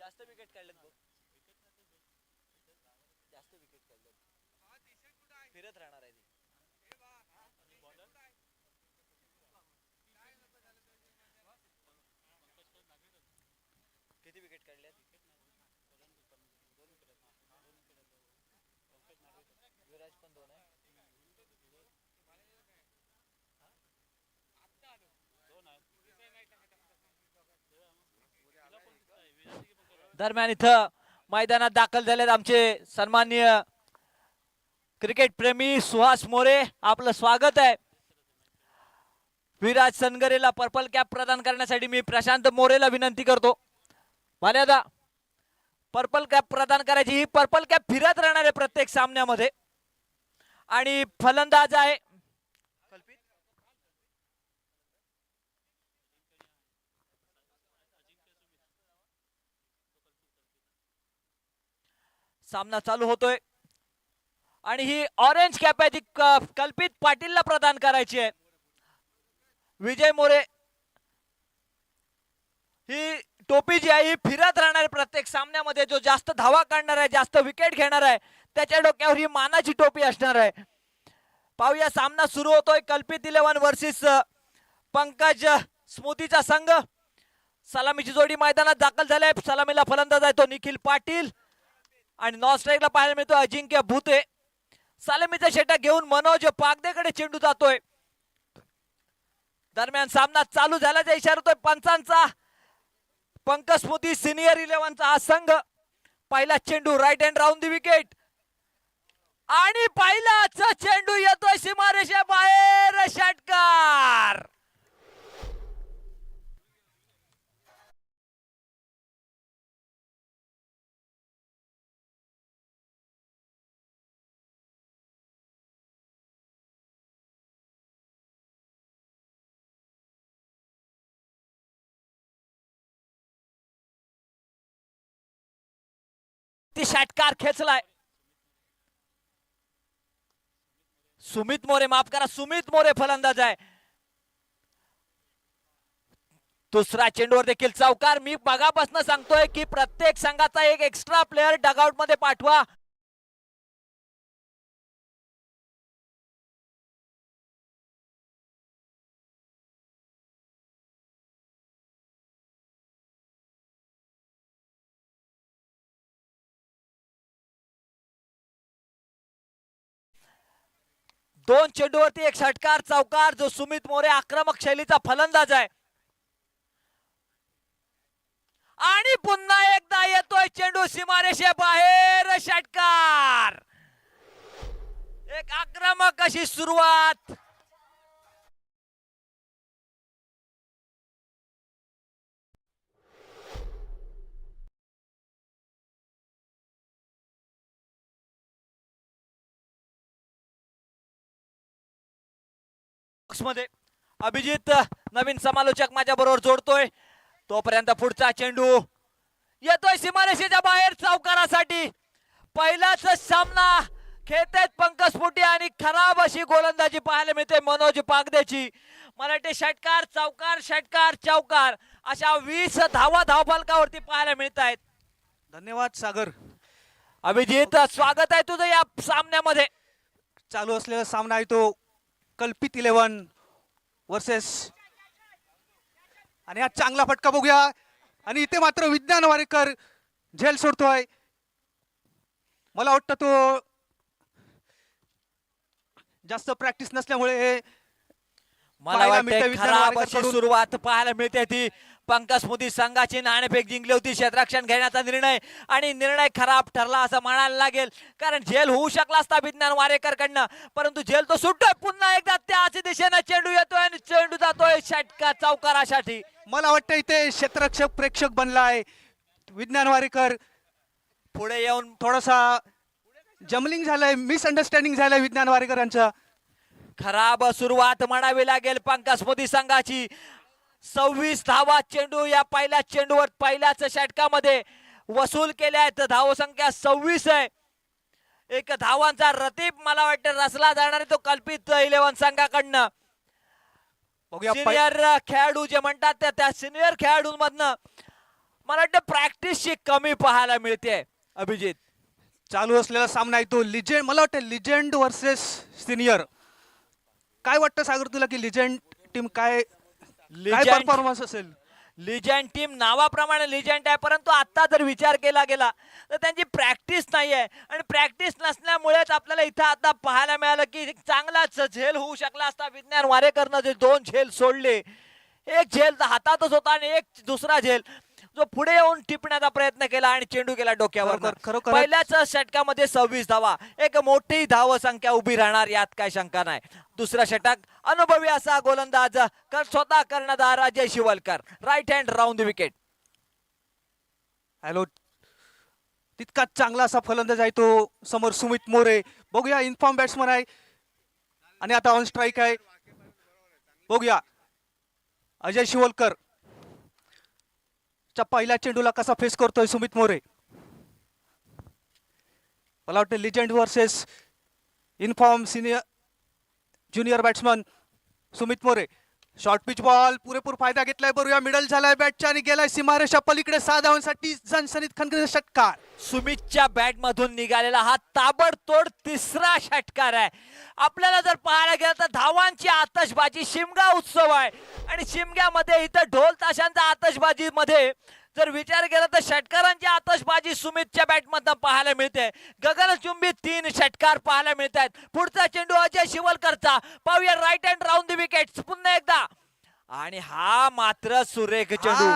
जास्त विकेट काढलेत भाऊ, जास्त विकेट काढलेत, फिरत राहणार आहे ती. किती विकेट काढल्यात? युवराज पण 2 आहे. दरम्यान इथं मैदानात दाखल झालेत आमचे सन्माननीय क्रिकेट प्रेमी सुहास मोरे, आपलं स्वागत आहे. विराज सनगरेला पर्पल कॅप प्रदान करण्यासाठी मी प्रशांत मोरेला विनंती करतो. भाल्यादा पर्पल कॅप प्रदान करायची. ही पर्पल कॅप फिरत राहणार आहे प्रत्येक सामन्यामध्ये. आणि फलंदाज आहे सामना चालू होतोय आणि ही ऑरेंज कॅप आहे, ती कल्पित पाटीलला प्रदान करायची आहे. विजय मोरे, ही टोपी जी आहे ही फिरत राहणार आहे प्रत्येक सामन्यामध्ये. जो जास्त धावा काढणार आहे, जास्त विकेट घेणार आहे, त्याच्या डोक्यावर ही मानाची टोपी असणार आहे. पाहूया सामना सुरू होतोय. कल्पित 11 वर्सेस पंकज स्मृतीचा संघ. सलामीची जोडी मैदानात दाखल झाली. सलामीला फलंदाज आहे तो निखिल पाटील आणि नॉन स्ट्राईकला पाहायला मिळतो अजिंक्य भुते. सलामीचा षटक घेऊन मनोज पागदेकडे चेंडू जातोय. दरम्यान सामना चालू झाल्याचा इशारा होतोय पंचांचा. पंकज स्मृती सिनियर 11चा हा संघ. पहिला चेंडू right hand round the wicket आणि पहिलाच चेंडू येतोय सीमारेषे बाहेर. षटकार. षटकार खेचलाय. सुमित मोरे, माफ करा, सुमित मोरे फलंदाज आहे. दुसरा चेंडूवर देखील चौकार. मी बघापासून सांगतोय की प्रत्येक संघाचा एक एक्स्ट्रा प्लेयर डगआउट मध्ये पाठवा. दोन चेंडूवरती एक षटकार चौकार. जो सुमित मोरे आक्रमक शैलीचा फलंदाज आहे. आणि पुन्हा एकदा येतोय चेंडू सीमारेषे बाहेर. षटकार. एक आक्रमक अशी सुरुवात. मध्ये अभिजित नवीन समालोचक माझ्या बरोबर जोडतोय. तोपर्यंत पुढचा चेंडू येतोय सीमारेषेच्या बाहेर चौकारासाठी. पहिलाच सामना खेळतायत पंकज स्फुटे आणि खराब अशी गोलंदाजी पाहायला मिळते मनोज पागदेची. मला वाटते षटकार चौकार षटकार चौकार अशा 20 धावा धावफलकावरती पाहायला मिळत आहेत. धन्यवाद सागर. अभिजित, स्वागत आहे तुझं या सामन्यामध्ये. चालू असलेला सामना आहे तो कल्पित 11 वर्सेस. आणि हा चांगला फटका बघूया. आणि इथे मात्र विज्ञान वारेकर झेल सोडतोय. मला वाटतं तो जास्त प्रॅक्टिस नसल्यामुळे मला वाटतं खराब अशी सुरुवात पाहायला मिळते. ती पंकज स्मृती संघाची नाणेफेक जिंकली होती. क्षेत्ररक्षण घेण्याचा निर्णय आणि निर्णय खराब ठरला असं म्हणायला लागेल. कारण झेल होऊ शकला असता विज्ञान वारेकर कडनं, परंतु झेल तो सुटतोय. पुन्हा एकदा त्याच दिशेने चेंडू येतोय आणि चेंडू जातोय षटकार चौकारासाठी. मला वाटतं इथे क्षेत्ररक्षक प्रेक्षक बनलाय विज्ञान वारेकर. पुढे येऊन थोडासा जमलिंग झालंय, मिसअंडरस्टँडिंग झालंय विज्ञान वारेकरांचा. खराब सुरुवात म्हणावी लागेल पंकज स्मृती संघाची. 26 धावा चेंडू या पहिल्या चेंडूवर पहिल्याच षटकामध्ये वसूल केल्या आहेत. धावसंख्या 26 आहे. एक धावांचा रतीब मला वाटतं रचला जाणार आहे तो कल्पित 11 संघाकडनं. सिनियर खेळाडू जे म्हणतात त्या सिनियर खेळाडूंमधनं मला वाटतं प्रॅक्टिसची कमी पाहायला मिळते अभिजित. चालू असलेला सामना आहे तो लिजेंड, मला वाटतं लिजेंड वर्सेस सिनियर. काय वाटतं सागर तुला की लिजेंड टीम काय परफॉर्मन्स असेल? लिजंड टीम नावाप्रमाणे लिजंड आहे, परंतु आता जर विचार केला गेला तर त्यांची प्रॅक्टिस नाही आहे आणि प्रॅक्टिस नसल्यामुळेच आपल्याला इथं आता पाहायला मिळालं की चांगलाच झेल होऊ शकला असता. विज्ञान वारेकरनं जे 2 झेल सोडले, एक झेल तर हातातच होता आणि एक दुसरा झेल जो पुढे येऊन टिपण्याचा प्रयत्न केला आणि चेंडू गेला डोक्यावर. खरोखर पहिल्याच षटकामध्ये 26 धावा, एक मोठी धाव संख्या उभी राहणार यात काय शंका नाही. दुसरा षटक अनुभवी असा गोलंदाज स्वतः कर्णधार Ajay Shivalkar, right hand round the wicket. Hello, तितकाच चांगला असा फलंदाज आहे तो समोर सुमित मोरे. बघूया, इन्फॉर्म बॅट्समन आहे आणि आता ऑन स्ट्राईक आहे. बघूया अजय शिवलकर च्या पहिल्या चेंडूला कसा फेस करतोय सुमित मोरे. मला वाटतं legend versus inform senior junior batsman Sumit More. Short pitch ball, पुरेपूर फायदा घेतलाय. बघूया, मिडल झालाय बॅटच्या आणि गेलाय सीमारेषा पलीकडे. 6 धावांसाठी झणझणीत खणखणीत षटकार. सुमितच्या बॅट मधून निघालेला हा ताबडतोड तिसरा षटकार आहे. आपल्याला जर पाहायला गेलं तर धावांची आतषबाजी, शिमगा उत्सव आहे आणि शिमग्यामध्ये इथं ढोल ताशांचा आतषबाजी मध्ये जर विचार केला तर षटकारांची आतषबाजी सुमितच्या बॅटमधून पाहायला मिळते. गगनचुंबी 3 षटकार पाहायला मिळत आहेत. पुढचा चेंडू अजय शिवलकरचा, पाहूया right hand round the wicket पुन्हा एकदा, आणि हा मात्र सुरेख चेंडू.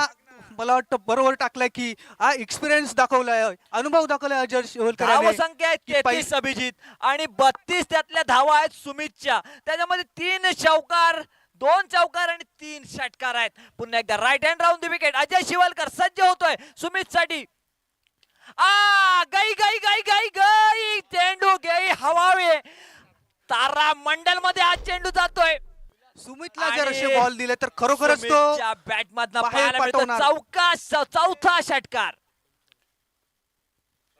मला वाटतं बरोबर टाकलाय की हा एक्सपिरियन्स दाखवलाय, अनुभव दाखवलाय अजय शिवलकर. धावसंख्या आहे 33 अभिजित आणि 32 त्यातल्या धावा आहेत सुमितच्या. त्याच्यामध्ये 3 चौकार, 2 चौकार आणि 3 षटकार आहेत. पुन्हा एकदा right hand round the wicket. Ajay Shivalkar सज्ज होतोय सुमित साठी. गई गई गई गई गई चेंडू गई हवावे. तारा मंडल मध्ये हा चेंडू जातोय. सुमितला जर असे बॉल दिले तर खरोखरच तो बॅट मधनं चौथा षटकार.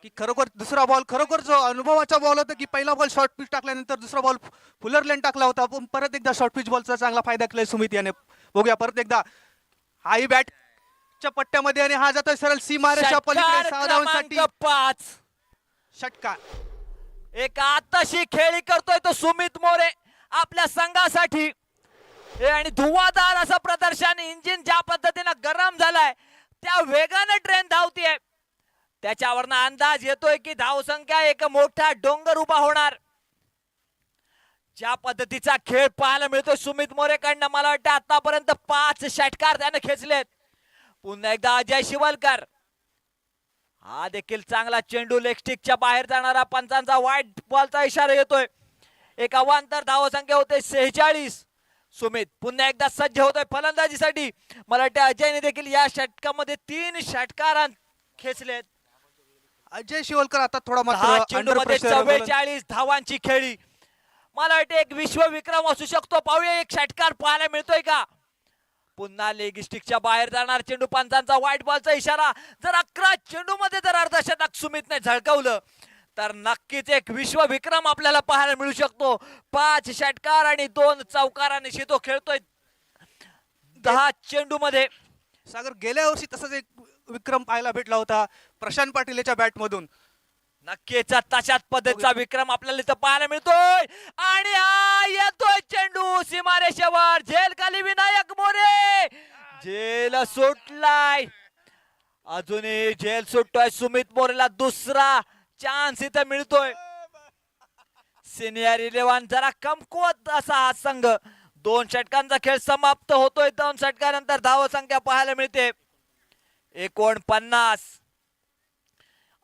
की खरोखर दुसरा बॉल खरोखर जो अनुभवाचा बॉल होता की पहिला बॉल शॉर्ट पिच टाकल्यानंतर दुसरा बॉल फुलर लेन टाकला होता, पण परत एकदा शॉर्ट पिच बॉलचा चांगला फायदा केलाय सुमित याने. बघूया परत एकदा हाई बॅटच्या पट्ट्यामध्ये आणि हा जातोय सरळ सीमारेषा पलीकडे. 6 धावांसाठी 5 षटकार. एक आताशी खेळी करतोय तो सुमित मोरे आपल्या संघासाठी. आणि धुवाधार असं प्रदर्शन, इंजिन ज्या पद्धतीने गरम झालाय त्या वेगाने ट्रेन धावतीये, त्याच्यावरनं अंदाज येतोय की धावसंख्या एक मोठा डोंगर उभा होणार. ज्या पद्धतीचा खेळ पाहायला मिळतोय सुमित मोरेकडनं, मला वाटतं आतापर्यंत 5 षटकार त्याने खेचलेत. पुन्हा एकदा अजय शिवलकर, हा देखील चांगला चेंडू लेग स्टिकच्या बाहेर जाणारा. पंचांचा वाईट बॉलचा इशारा येतोय. एक अवांतर धावसंख्या होते 46. सुमित पुन्हा एकदा सज्ज होतोय फलंदाजीसाठी. मला वाटतं अजयने देखील या षटकामध्ये 3 षटकार खेचलेत. अजय शिवलकर आता थोडा मात्र 44 धावांची खेळी. मला वाटतं एक विश्व विक्रम असू शकतो. पाहूया एक षटकार पाहायला मिळतोय का. पुन्हा लेग स्टिकच्या बाहेर जाणार चेंडू. पंचांचा व्हाईट बॉलचा इशारा. जर 11 चेंडू मध्ये जर अर्धशतक सुमितने झळकावलं तर नक्कीच एक विश्व विक्रम आपल्याला पाहायला मिळू शकतो. 5 षटकार आणि 2 चौकारांनी तो खेळतोय 10 चेंडू मध्ये. सागर, गेल्या वर्षी तसंच एक विक्रम पाहायला भेटला होता प्रशांत पाटील याच्या बॅट मधून. नक्कीच तशाच पद्धतीचा विक्रम आपल्याला इथं पाहायला मिळतोय. आणि हा येतोय चेंडू सीमारेषेवर. झेल खाली विनायक मोरे. झेल सुटलाय. अजूनही झेल सुटतोय सुमित मोरेला. दुसरा चान्स इथं मिळतोय. सिनियर 11 जरा कमकुवत असा हा संघ. 2 षटकांचा खेळ समाप्त होतोय. 2 षटकानंतर धावसंख्या पाहायला मिळते 49.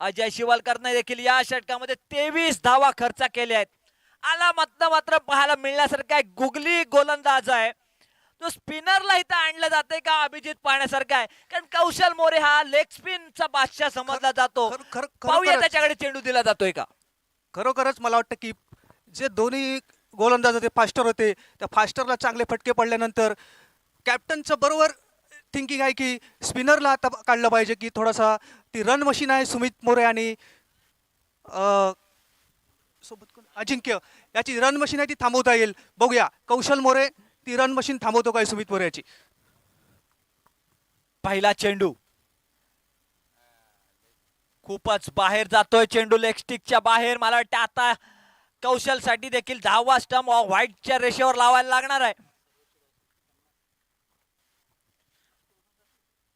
अजय शिवलकरने देखील या षटकामध्ये 23 धावा खर्च केल्या आहेत. आला मात्र पाहायला मिळण्यासारखा एक गुगली गोलंदाज आहे. तो स्पिनरला इथं आणलं जाते का अभिजित पाहण्यासारखा आहे. कारण कौशल मोरे हा लेग स्पिनचा बादशाह समजला जातो. पाहूया त्याच्याकडे चेंडू दिला जातोय का. खरोखरच मला वाटतं की जे दोन्ही गोलंदाज होते फास्टर होते, त्या फास्टरला चांगले फटके पडल्यानंतर कॅप्टनचं बरोबर थिंकिंग आहे की स्पिनरला आता काढलं पाहिजे की थोडासा ती रन मशीन आहे सुमित मोरे आणि सोबत अजिंक्य याची रन मशीन आहे ती थांबवता येईल. बघूया कौशल मोरे ती रन मशीन थांबवतो काय सुमित मोरे याची. पहिला चेंडू खूपच बाहेर जातोय चेंडू, लेग स्टिकच्या बाहेर. मला वाटतं आता कौशल साठी देखील 10वा स्टंप व्हाईटच्या रेषेवर लावायला लागणार आहे.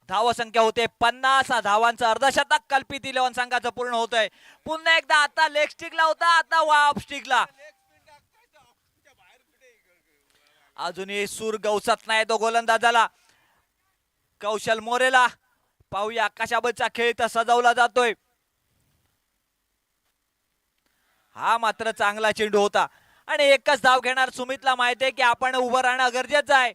धाव संख्या होते 50. धावांचं अर्धशतक कल्पित 11 संघाचं पूर्ण होत आहे. पुन्हा एकदा आता लेग स्टिकला होता, आता ऑफ स्टिकला. अजूनही सूर गवसत नाही तो गोलंदाजाला. कौशल मोरेला पाहूया कशाबद्दलचा खेळ इथं सजवला जातोय. हा मात्र चांगला चेंडू होता आणि एकच धाव घेणार. सुमितला माहिती आहे की आपण उभं राहणं गरजेचं आहे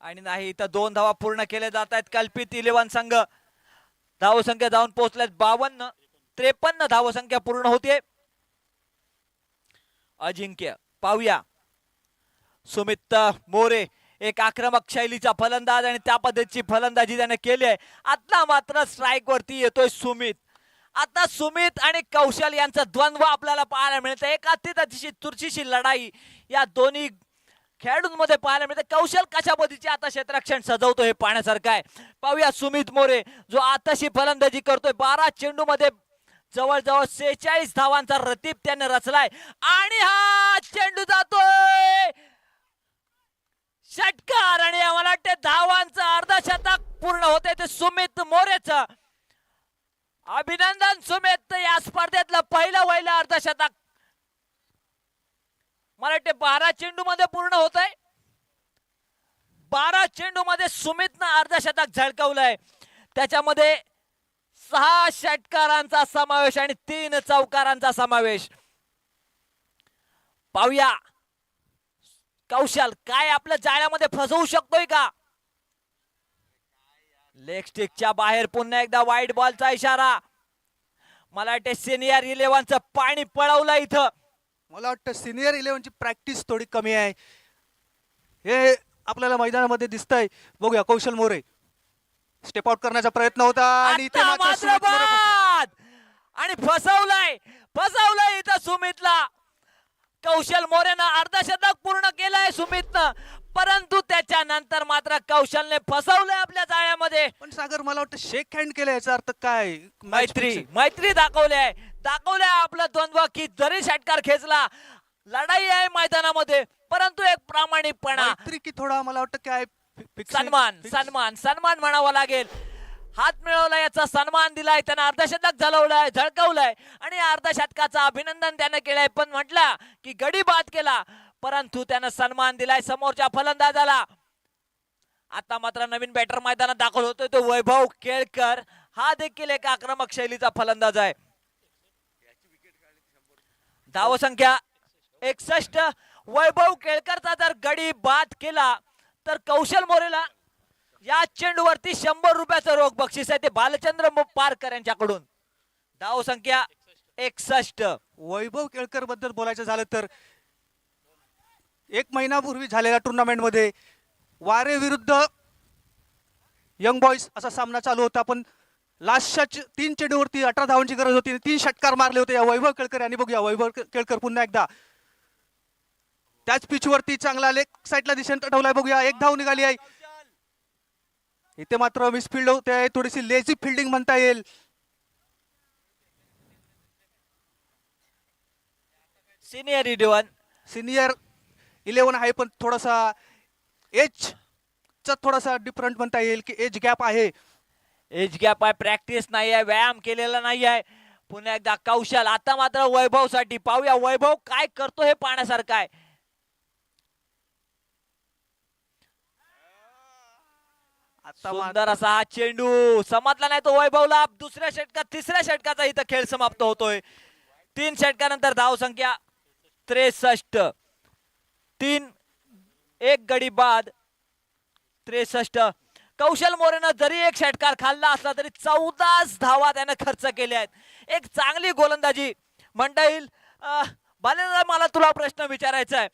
आणि नाही इथं 2 धावा पूर्ण केले जात आहेत. कल्पित 11 संघ धावसंख्या जाऊन पोहोचल्यात 52. 53 धावसंख्या पूर्ण होते. अजिंक्य पाहूया. सुमित मोरे एक आक्रमक शैलीचा फलंदाज आणि त्या पद्धतीची फलंदाजी त्याने केली आहे. आता मात्र स्ट्राईक वरती येतोय सुमित. आता सुमित आणि कौशल यांचा द्वंद्व आपल्याला पाहायला मिळतं. एक अतिशय चुरशीची लढाई या दोन्ही खेळाडूंमध्ये पाहायला मिळते. कौशल कशा पद्धतीचे आता क्षेत्ररक्षण सजवतो हे पाहण्यासारखं आहे. पाहूया सुमित मोरे जो आताशी फलंदाजी करतोय. 12 चेंडू मध्ये जवळजवळ 46 धावांचा रतीब त्याने रचलाय आणि हा चेंडू जातोय षटकार आणि मला वाटते धावांचं अर्धशतक पूर्ण होते ते सुमित मोरेच. अभिनंदन सुमित, या स्पर्धेतलं पहिलं अर्धशतक मला वाटते 12 चेंडू मध्ये पूर्ण होत आहे. 12 चेंडू मध्ये सुमितनं अर्धशतक झळकवलंय. त्याच्यामध्ये 6 षटकारांचा समावेश आणि 3 चौकारांचा समावेश. पाहूया कौशल काय आपल्या जाळ्यामध्ये फसवू शकतोय का. लेग स्टिकच्या बाहेर पुन्हा एकदा वाईट बॉलचा इशारा. मला वाटते सिनियर 11चं पाणी पळवलं इथं. मला वाटतं सिनियर 11ची प्रॅक्टिस थोडी कमी आहे हे आपल्याला मैदानामध्ये दिसतंय. बघूया कौशल मोरे स्टेप आउट करण्याचा प्रयत्न होता आणि इथे आता मात्र मात्र सुमित मोरे फसला. बाद आणि फसवलंय इथं सुमितला. कौशल मोरेनं अर्धशतक पूर्ण केलंय सुमितनं, परंतु त्याच्यानंतर मात्र कौशलने फसवलंय आपल्या जाळ्यामध्ये. पण सागर मला वाटतं शेक हँड केलं याचा अर्थ काय. मैत्री दाखवले आपलं द्वंद्व की जरी षटकार खेचला लढाई आहे मैदानामध्ये परंतु एक प्रामाणिकपणा मैत्री की थोडा मला वाटतं काय सन्मान म्हणावा लागेल. हात मिळवला याचा सन्मान दिलाय त्यानं. अर्धशतक झळकवलंय आणि अर्धशतकाचं अभिनंदन त्यानं केलंय. पण म्हटलं की गडी बाद केला परंतु त्यानं सन्मान दिलाय समोरच्या फलंदाजाला. आता मात्र नवीन बॅटर मैदानात दाखल होतोय तो वैभव केळकर. हा देखील एक आक्रमक शैलीचा फलंदाज आहे. धावसंख्या 61. वैभव केळकरचा जर गडी बाद केला तर कौशल मोरेला या चेंडूवरती 100 रुपयाचं रोख बक्षीस आहे ते भालचंद्र पारकर यांच्याकडून. धावसंख्या 61. वैभव केळकर बद्दल बोलायचं झालं तर 1 महिन्यापूर्वी झालेल्या टुर्नामेंट मध्ये वारे विरुद्ध यंग बॉयज असा सामना चालू होता. पण लास्टच्या 3 चेंडूवरती 18 धावांची गरज होती. 3 षटकार मारले होते या वैभव केळकर यांनी. बघूया वैभव केळकर पुन्हा एकदा त्याच पिचवरती चांगला लेग साईडला दिशेने ठेवलाय. बघूया 1 धाव निघाली आहे. इथे मात्र मिसफिल्ड होते. थोडीशी लेझी फिल्डिंग म्हणता येईल. सिनियर 11 आहे पण थोडासा एज चा थोडासा डिफरंट म्हणता येईल की एज गॅप आहे. प्रॅक्टिस नाही आहे, व्यायाम केलेला नाही आहे. पुन्हा एकदा कौशल. आता मात्र वैभव साठी पाहूया वैभव काय करतो हे पाहण्यासारखं आहे. सुंदर असा हा चेंडू समजला नाही तो वैभवला. दुसऱ्या षटकात 3ऱ्या षटकाचा इथं खेळ समाप्त होतोय. 3 षटकानंतर धाव संख्या 63. 1 गडी बाद 63. कौशल मोरेनं जरी 1 षटकार खाल्ला असला तरी 14 धावा त्यानं खर्च केल्या आहेत. एक चांगली गोलंदाजी म्हणता येईल. बालेंद्र मला तुला प्रश्न विचारायचा आहे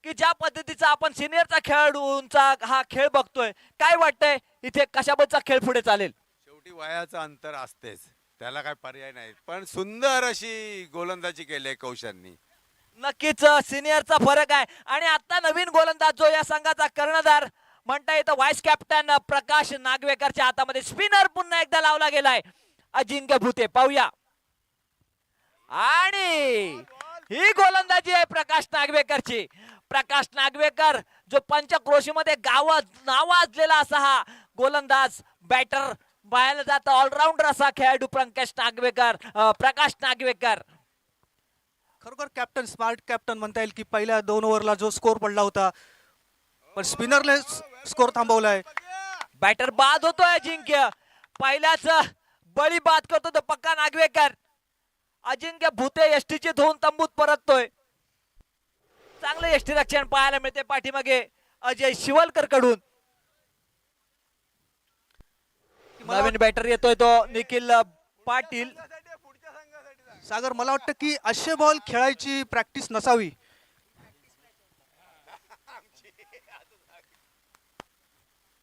की ज्या पद्धतीचा आपण सिनियरचा खेळाडूंचा हा खेळ बघतोय काय वाटतंय इथे कशाबद्दलचा खेळ पुढे चालेल. शेवटी वयाचं अंतर असतेच त्याला काय पर्याय नाही पण सुंदर अशी गोलंदाजी केली आहे कौशलनी. नक्कीच सिनियरचा फरक आहे आणि आता नवीन गोलंदाज जो या संघाचा कर्णधार म्हणता येतं व्हाईस कॅप्टन प्रकाश नागवेकरच्या हातामध्ये. स्पिनर पुन्हा एकदा लावला गेलाय अजिंक्य भुते. पाहूया. आणि ही गोलंदाजी आहे प्रकाश नागवेकरची. प्रकाश नागवेकर जो पंचक्रोशीमध्ये नावाजलेला असा हा गोलंदाज, बॅटर, बाहेर जात ऑलराऊंडर असा खेळाडू प्रकाश नागवेकर. खरोखर कॅप्टन, स्मार्ट कॅप्टन म्हणता येईल की पहिल्या 2 ओव्हरला जो स्कोर पडला होता पण स्पिनरने स्कोर थांबवलाय. बॅटर बाद होतोय अजिंक्य. पहिल्याच बळी बाद करतो तो पक्का नागवेकर. अजिंक्य भुते यष्टीचे धुवून तंबूत परततोय. चांगलं यष्टीरक्षण पाहायला मिळते पाठीमागे अजय शिवलकर कडून. नवीन बॅटर येतोय तो निखिल पाटील. सागर, मला वाटतं की असे बॉल खेळायची प्रॅक्टिस नसावी.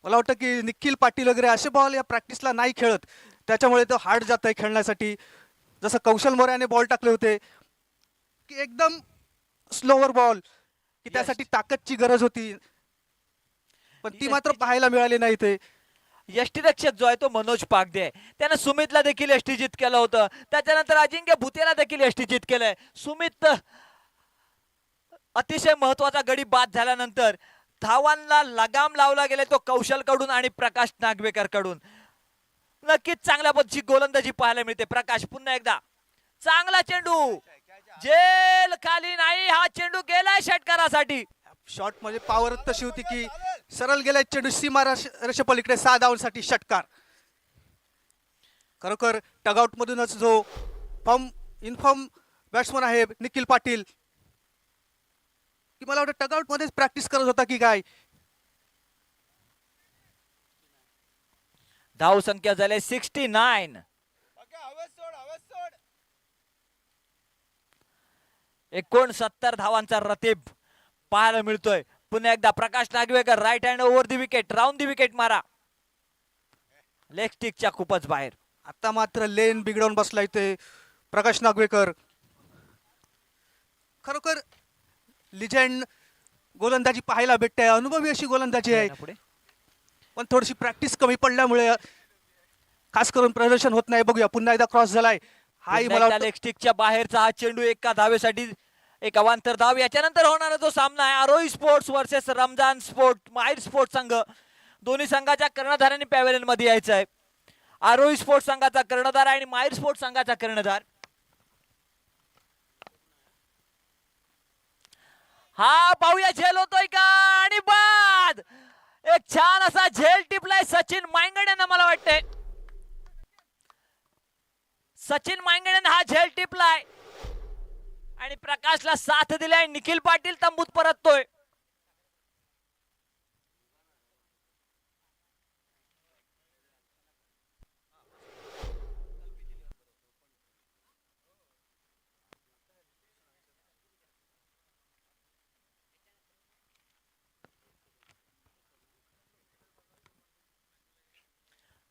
मला वाटतं की निखिल पाटील वगैरे असे बॉल या प्रॅक्टिसला नाही खेळत, त्याच्यामुळे तो हार्ड जात आहे खेळण्यासाठी. जसं कौशल मोऱ्याने बॉल टाकले होते की एकदम स्लोवर बॉल, की त्यासाठी ताकदची गरज होती, पण ती मात्र पाहायला मिळाली नाही. ते यष्टीरक्षक जो आहे तो मनोज पागदे, त्यानं सुमितला देखील यष्टीचित केलं होतं. त्याच्यानंतर अजिंक्य भुतेला देखील यष्टीचित केलंय. सुमित अतिशय महत्वाचा गडी बाद झाल्यानंतर धावांना लगाम लावला गेलाय तो कौशल कडून आणि प्रकाश नागवेकर कडून. नक्कीच चांगल्या पद्धतीची गोलंदाजी पाहायला मिळते. प्रकाश पुन्हा एकदा चांगला चेंडू, जेल खाली नाही, हा चेंडू गेलाय षटकारासाठी. शॉट मध्ये पॉवर तशी होती की सरळ गेलाय चेंडू सीमा रेषेपलीकडे 6 धावांसाठी षटकार. खरोखर टगआउट मधूनच जो इनफॉर्म बॅट्समन आहे निखिल पाटील, की मला वाटतं टगआउट मध्येच प्रॅक्टिस करत होता की काय. धाव संख्या झाले 69. 69 धावांचा रतीब पाहायला मिळतोय. पुन्हा एकदा Prakash Nagvekar right hand over the wicket, round the wicket मारा. लेग स्टिकच्या खूपच बाहेर. आता मात्र लेन बिघडवून बसलाय ते प्रकाश नागवेकर. खरोखर लिजेंड गोलंदाजी पाहायला भेटते, अनुभवी अशी गोलंदाजी आहे, पुढे पण थोडीशी प्रॅक्टिस कमी पडल्यामुळे खास करून प्रदर्शन होत नाही. बघूया, पुन्हा एकदा क्रॉस झालाय. हाही मला वाटतं लेग स्टिकच्या बाहेरचा हा चेंडू एका धावेसाठी एक अवांतर धाव. याच्यानंतर होणारा जो सामना आहे आरोही स्पोर्ट्स वर्सेस रमजान स्पोर्ट माहिर स्पोर्ट्स संघ. दोन्ही संघाच्या कर्णधारांनी पॅव्हेलियन मध्ये यायचं आहे. आरोही स्पोर्ट्स संघाचा कर्णधार आणि माहिर स्पोर्ट्स संघाचा कर्णधार. हा पाहूया झेल होतोय का, आणि बाद. एक छान असा झेल टिपलाय सचिन मांगड्यानं. मला वाटतंय सचिन मांगड्यानं हा झेल टिपलाय आणि प्रकाशला साथ दिलाय. निखिल पाटील तंबूत परततोय.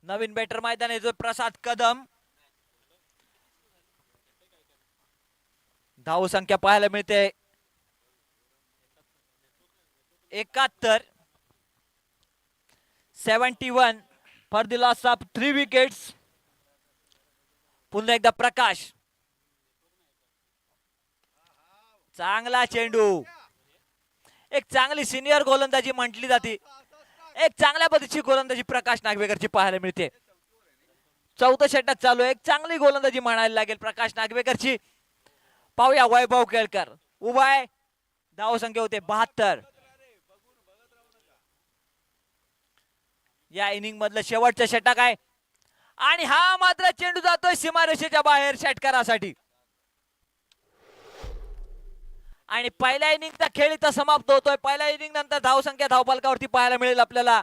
नवीन बॅटर मैदान आहे जो प्रसाद कदम. धाव संख्या पाहायला मिळते 71. 71 for the loss of 3 wickets. पुन्हा एकदा प्रकाश, चांगला चेंडू. एक चांगली सिनियर गोलंदाजी म्हटली जाते. एक चांगल्या पद्धतीची गोलंदाजी प्रकाश नागवेकरची पाहायला मिळते. 4थं षटक चालू आहे. एक चांगली गोलंदाजी म्हणायला लागेल प्रकाश नागवेकरची. पाहूया वैभव केळकर उभा आहे. धाव संख्या होते 72. या इनिंग मधलं शेवटचं षटक आहे आणि हा मात्र चेंडू जातोय सीमारेषेच्या बाहेर षटकारासाठी. आणि पहिल्या इनिंगचा खेळ इथं समाप्त होतोय. पहिल्या इनिंग नंतर धाव संख्या धावफलकावरती पाहायला मिळेल आपल्याला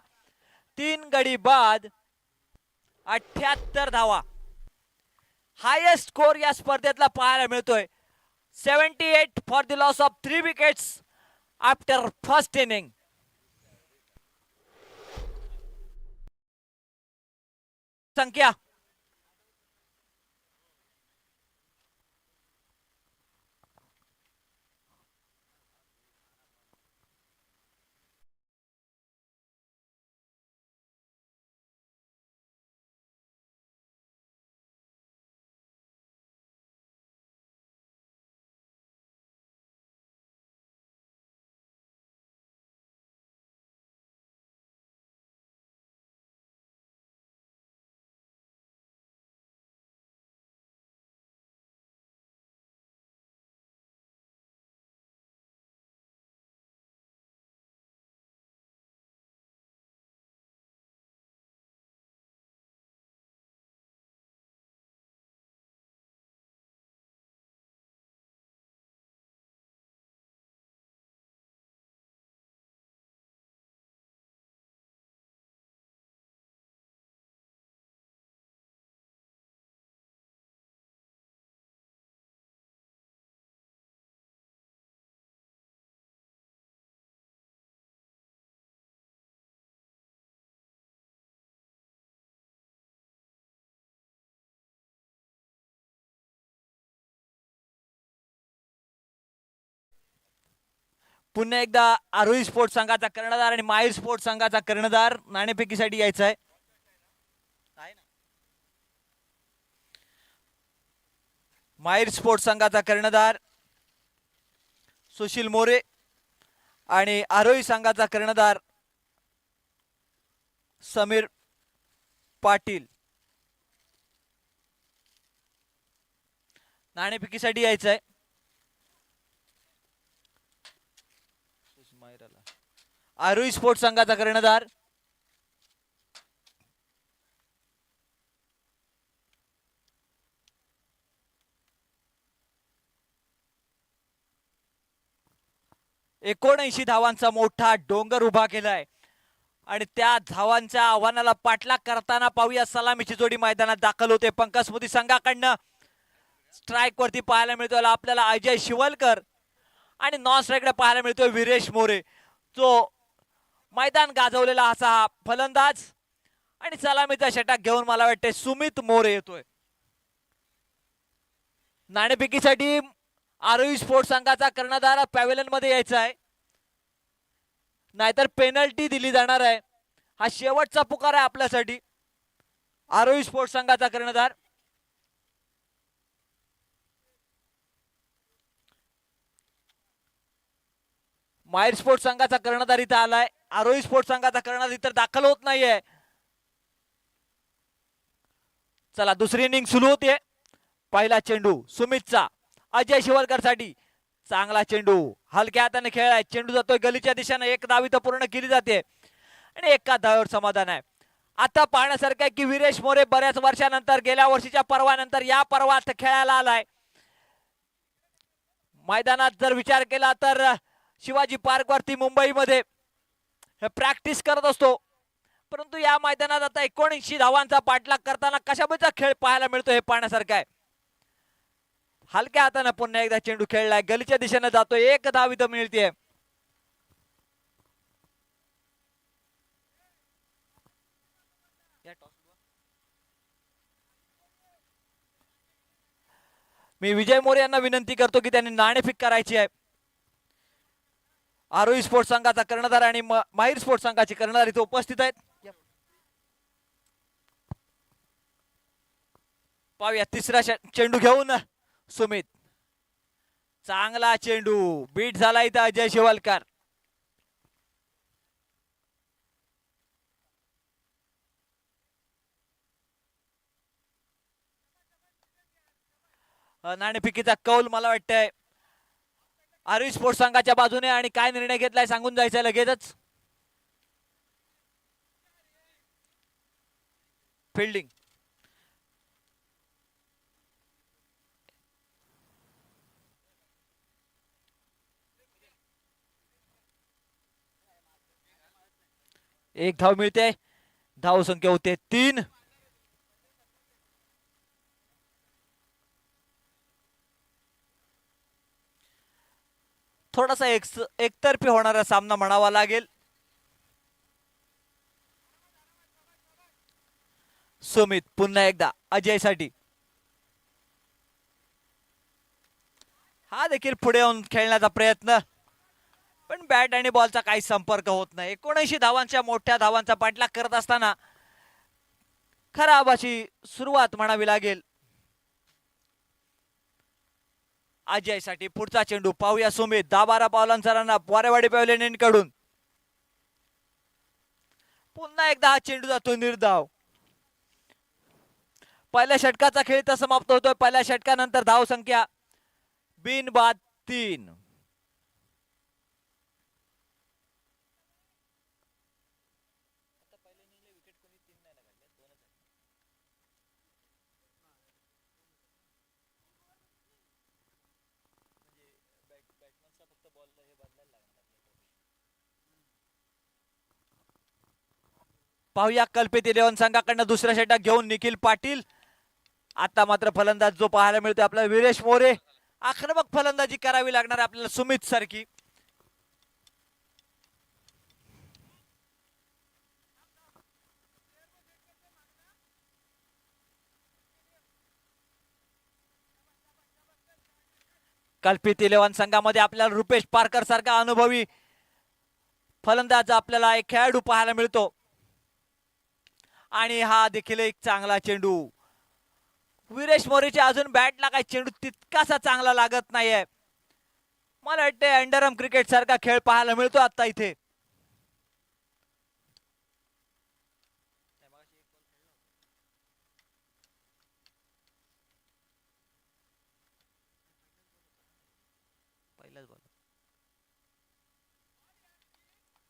3 गडी बाद 78 धावा. हायेस्ट स्कोर या स्पर्धेतला पाहायला मिळतोय. 78 for the loss of 3 wickets after first inning. संख्या पुन्हा एकदा आरोही स्पोर्ट्स संघाचा कर्णधार आणि माहीर स्पोर्ट्स संघाचा कर्णधार नाणेफेकीसाठी यायचा आहे. माहीर स्पोर्ट्स संघाचा कर्णधार सुशील मोरे आणि आरोही संघाचा कर्णधार समीर पाटील नाणेफेकीसाठी यायचं आहे. आरोही स्पोर्ट्स संघाचा कर्णधार एकोणऐंशी धावांचा मोठा डोंगर उभा केलाय आणि त्या धावांच्या आव्हानाला पाठलाग करताना पाहूया सलामीची जोडी मैदानात दाखल होते. पंकज स्मृती संघाकडनं स्ट्राईक वरती पाहायला मिळतोय आपल्याला अजय शिवलकर आणि नॉन स्ट्राईकला पाहायला मिळतोय वीरेश मोरे, जो मैदान गाजवलेला असा हा फलंदाज. आणि सलामीचा षटक घेऊन मला वाटते सुमित मोरे येतोय. नाणेफेकीसाठी आरोही स्पोर्ट्स संघाचा कर्णधार पॅव्हेलियन मध्ये यायचा आहे, नाहीतर पेनल्टी दिली जाणार आहे. हा शेवटचा पुकार आहे आपल्यासाठी. आरोही स्पोर्ट्स संघाचा कर्णधार माहीर स्पोर्ट्स संघाचा कर्णधार इथं आलाय. आरोही स्पोर्ट्स संघाचा कर्णधार इतर दाखल होत नाहीये. चला दुसरी इनिंग सुरू होते. पहिला चेंडू सुमितचा अजय शिवलकर साठी, चांगला चेंडू हलक्या हाताने खेळलाय. चेंडू जातोय गलीच्या दिशेने, एक धाव इथं पूर्ण केली जाते आणि एका धावेवर समाधान आहे. आता पाहण्यासारखं आहे की वीरेश मोरे बऱ्याच वर्षानंतर, गेल्या वर्षीच्या पर्वानंतर या पर्वात खेळायला आलाय. मैदानात जर विचार केला तर शिवाजी पार्क वरती मुंबईमध्ये प्रॅक्टिस करत असतो, परंतु या मैदानात आता 79 धावांचा पाठलाग करताना कशाबद्दल खेळ पाहायला मिळतो हे पाहण्यासारखं आहे. हलक्या हाताने पुन्हा एकदा चेंडू खेळलाय, गलीच्या दिशेने जातोय, एक धाव इथं मिळते. मी विजय मोरे यांना विनंती करतो की त्यांनी नाणेफेक करायची आहे. आरोही स्पोर्ट्स संघाचा कर्णधार आणि माहीर स्पोर्ट्स संघाचे कर्णधार इथे उपस्थित आहेत. पाहूया तिसरा चेंडू घेऊन सुमित, चांगला चेंडू बीट झाला इथं अजय शिवलकर. नाणेफेकीचा कौल मला वाटतंय आरोही स्पोर्ट्स संघाच्या बाजूने, आणि काय निर्णय घेतलाय सांगून जायचं लगेचच. फिल्डिंग एक धाव मिळते, धाव संख्या होते 3. थोडासा एकतर्फी होणारा सामना म्हणावा लागेल. सुमित पुन्हा एकदा अजय साठी, हा देखील पुढे येऊन खेळण्याचा प्रयत्न, पण बॅट आणि बॉलचा काही संपर्क होत नाही. 79 धावांच्या मोठ्या धावांचा पाठलाग करत असताना खराब अशी सुरुवात म्हणावी लागेल अजय साठी. पुढचा चेंडू पाहूया सुमित 10-12 पावलांचा रन वारेवाडी पॅव्हेलियन कडून. पुन्हा एकदा हा चेंडू जातो निर्धाव. पहिल्या षटकाचा खेळ तर समाप्त होतोय. पहिल्या षटकानंतर धाव संख्या बिनबाद 3. पाहूया कल्पित 11 संघाकडनं दुसऱ्या षटक घेऊन निखिल पाटील. आता मात्र फलंदाज जो पाहायला मिळतोय आपल्याला वीरेश मोरे. आक्रमक फलंदाजी करावी लागणार आपल्याला सुमित सारखी. कल्पित 11 संघामध्ये आपल्याला रुपेश पारकर सारखा अनुभवी फलंदाज आपल्याला एक खेळाडू पाहायला मिळतो. आणि हा देखील एक चांगला चेंडू. विरेश मोरेच्या अजून बॅटला काही चेंडू तितकासा चांगला लागत नाहीये. मला वाटते अंडरआर्म क्रिकेट सारखा खेळ पाहायला मिळतो आता इथे.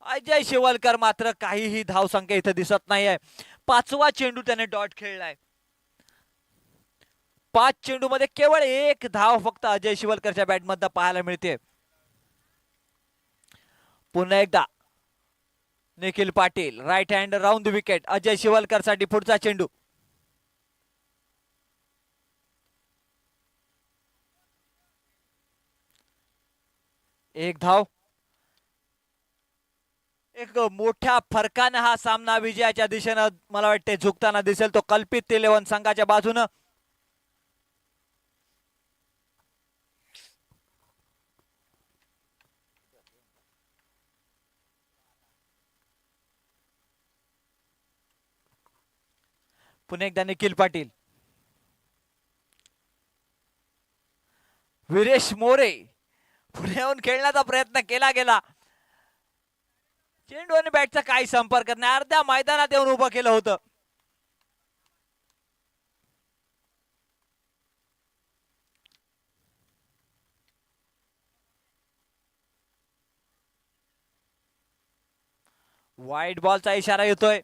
अजय शिवलकर मात्र काहीही धावसंख्या इथे दिसत नाहीये. 5वा चेंडू त्याने डॉट खेळलाय. 5 चेंडू मध्ये केवळ 1 धाव फक्त अजय शिवलकरच्या बॅटमधून पाहायला मिळते. पुन्हा एकदा Nikhil Patil right hand round the wicket. Ajay Shivalkar साठी पुढचा चेंडू. एक धाव. एक मोठ्या फरकाने हा सामना विजयाच्या दिशेनं मला वाटते झुकताना दिसेल. तो कल्पित 11 संघाच्या बाजूनं. पुन्हा एकदा निखिल पाटील. विरेश मोरे पुढे येऊन खेळण्याचा प्रयत्न केला गेला. चेंडू आणि बॅटचा काही संपर्क नाही. अर्ध्या मैदानात येऊन उभं केलं होतं. वाईट बॉलचा इशारा येतोय.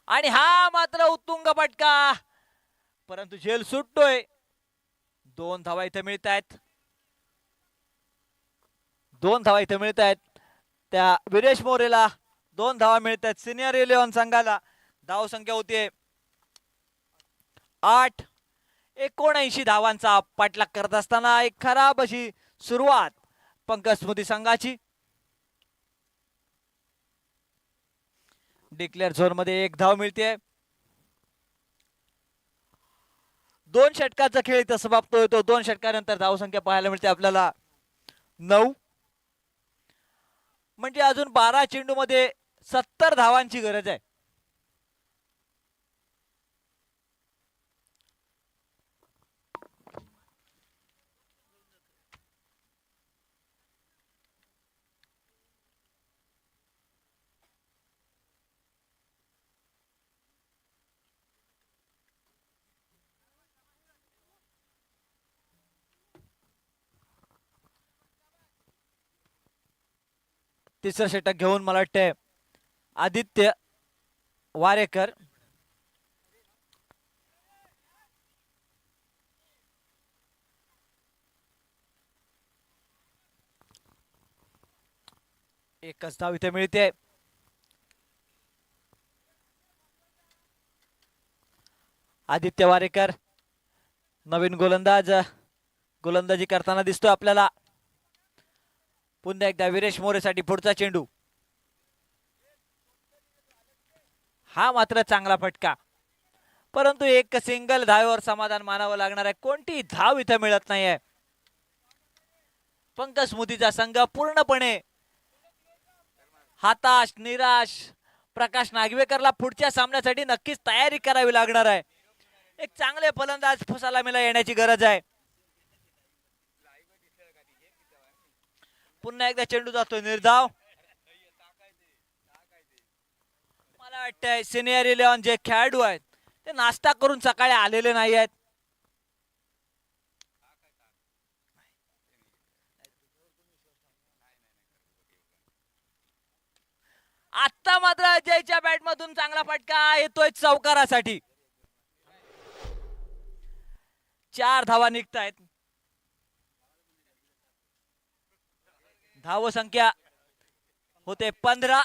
आणि हा मात्र उत्तुंग फटका. परंतु झेल सुटतोय. 2 धावा इथे मिळत आहेत. 2 धावा इथे मिळत आहेत. त्या विरेश मोरेला 2 धावा मिळत आहेत. सिनियर 11 संघाला धाव संख्या होतीये 8. 79 धावांचा पाठलाग करत असताना एक खराब अशी सुरुवात पंकज स्मृती संघाची. डिक्लेअर झोन मध्ये 1 धाव मिळते. 2 षटकाचा खेळ इथं समाप्त होतो. 2 षटकानंतर धावसंख्या पाहायला मिळते आपल्याला 9. म्हणजे अजून 12 चेंडू मध्ये 70 धावांची गरज आहे. तिसरं षटक घेऊन मला वाटतंय आदित्य वारेकर. एकच धाव इथे मिळते. आदित्य वारेकर नवीन गोलंदाजी करताना दिसतोय आपल्याला. पुन्हा एकदा विरेश मोरेसाठी पुढचा चेंडू. हा मात्र चांगला फटका. परंतु एक सिंगल धावेवर समाधान मानावं लागणार आहे. कोणती धाव इथे मिळत नाहीये. पंकज स्मृतीचा संघ पूर्णपणे हताश निराश. प्रकाश नागवेकरला पुढच्या सामन्यासाठी नक्कीच तयारी करावी लागणार आहे. एक चांगले फलंदाज सलामीला येण्याची गरज आहे. पुन्हा एकदा चेंडू जातोय निर्धाव. मला वाटतंय सिनियर 11 जे खेळाडू आहेत ते नाश्ता करून सकाळी आलेले नाही आहेत. आता मात्र अजयच्या बॅटमधून चांगला फटका येतोय चौकारासाठी. 4 धावा निघतायत. धाव संख्या होते 15.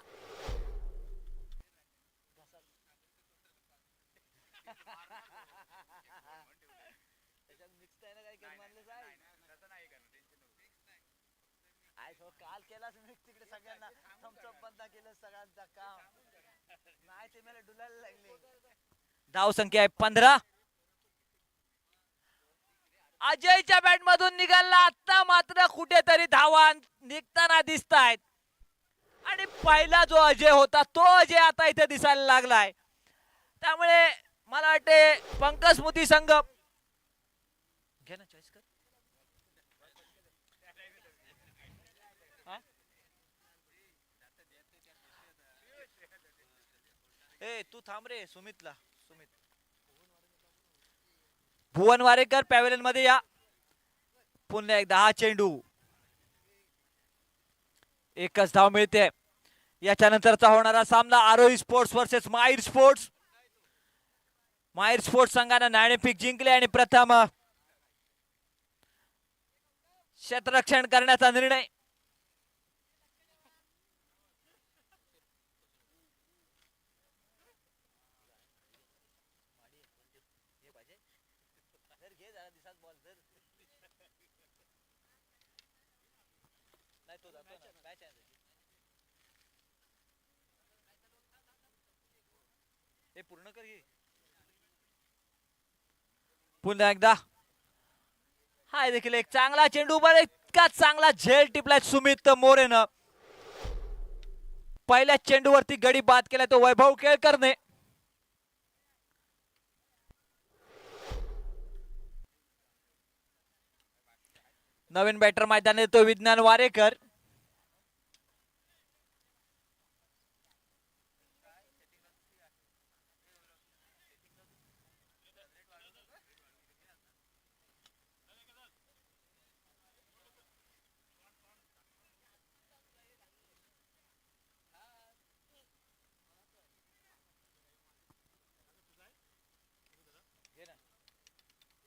धाव संख्या आहे 15. अजयच्या बॅट मधून निघाला, आता मात्र कुठेतरी धावा निघताना दिसत आहेत आणि पहिला जो अजय होता तो अजय आता इथे दिसायला लागलाय. त्यामुळे मला वाटते पंकज स्मृती संघ घे ना चॉईस कर. ए तू थांब रे सुमितला. सुमित भुवन वारेकर पॅव्हेलियन मध्ये या. पुन्हा एकदा हा चेंडू, एकच धाव मिळते. याच्यानंतरचा होणारा सामना आरोही स्पोर्ट्स वर्सेस माहीर स्पोर्ट्स. माहीर स्पोर्ट्स संघानं नाणेफेक जिंकले आणि प्रथम क्षेत्ररक्षण करण्याचा निर्णय. पूर्ण कर. पुन्हा एकदा हा देखील एक चांगला चेंडू, बरं इतका चांगला झेल टिपलाय सुमित मोरेनं. पहिल्या चेंडूवरती गडी बाद केला तो वैभव केळकरने. नवीन बॅटर मैदानात येतो विज्ञान वारेकर.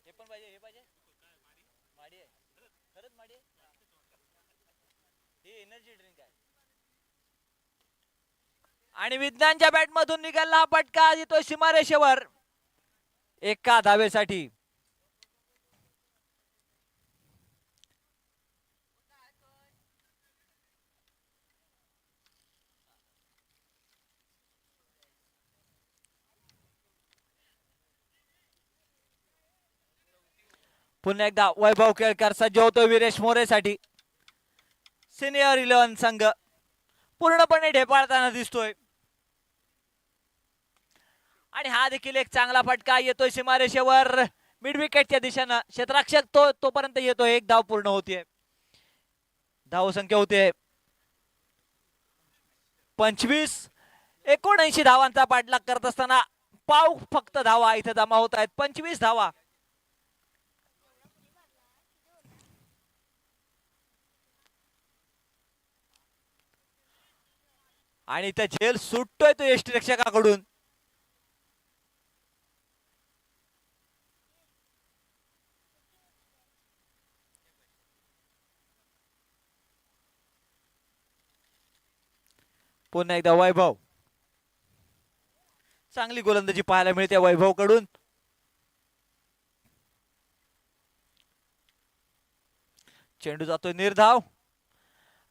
हे पण पाहिजे, हे पाहिजे. माडी आहे, खरंच माडी आहे. हे एनर्जी ड्रिंक आहे. आणि विज्ञानच्या बॅट मधून निघाला हा फटका येतो सीमारेषेवर एका धावेसाठी. पुन्हा एकदा वैभव केळकर सज्ज होतो वीरेश मोरेसाठी. सिनियर 11 संघ पूर्णपणे ढेपाळताना दिसतोय आणि हा देखील एक चांगला फटका येतोय सीमारेषेवर मिड विकेटच्या दिशेनं. क्षेत्ररक्षक तोपर्यंत येतो. एक धाव पूर्ण होतीये. धाव संख्या होते 25. 79 धावांचा पाठलाग करत असताना पाव फक्त धावा इथे जमा होत आहेत. 25 धावा. आणि इथे झेल सुटतोय तो यष्टी रक्षकाकडून. पुन्हा एकदा वैभव. चांगली गोलंदाजी पाहायला मिळते वैभव कडून. चेंडू जातोय निर्धाव.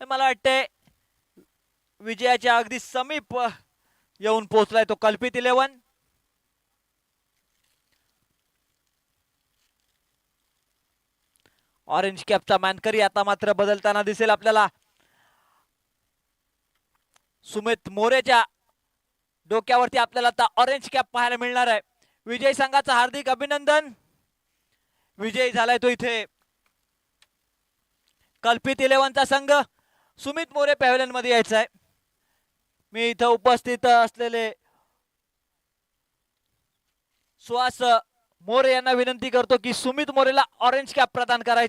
मला वाटतंय विजयाच्या अगदी समीप येऊन पोहोचलाय तो कल्पित 11. ऑरेंज कॅपचा मानकरी आता मात्र बदलताना दिसेल आपल्याला. सुमित मोरेच्या डोक्यावरती आपल्याला आता ऑरेंज कॅप पाहायला मिळणार आहे. विजय संघाचं हार्दिक अभिनंदन. विजयी झालाय तो इथे कल्पित 11चा संघ. सुमित मोरे पॅव्हेलियन मध्ये यायचा आहे. मी इथं उपस्थित असलेले सुहास मोरे यांना विनंती करतो की सुमित मोरेला ऑरेंज कॅप प्रदान करायचे.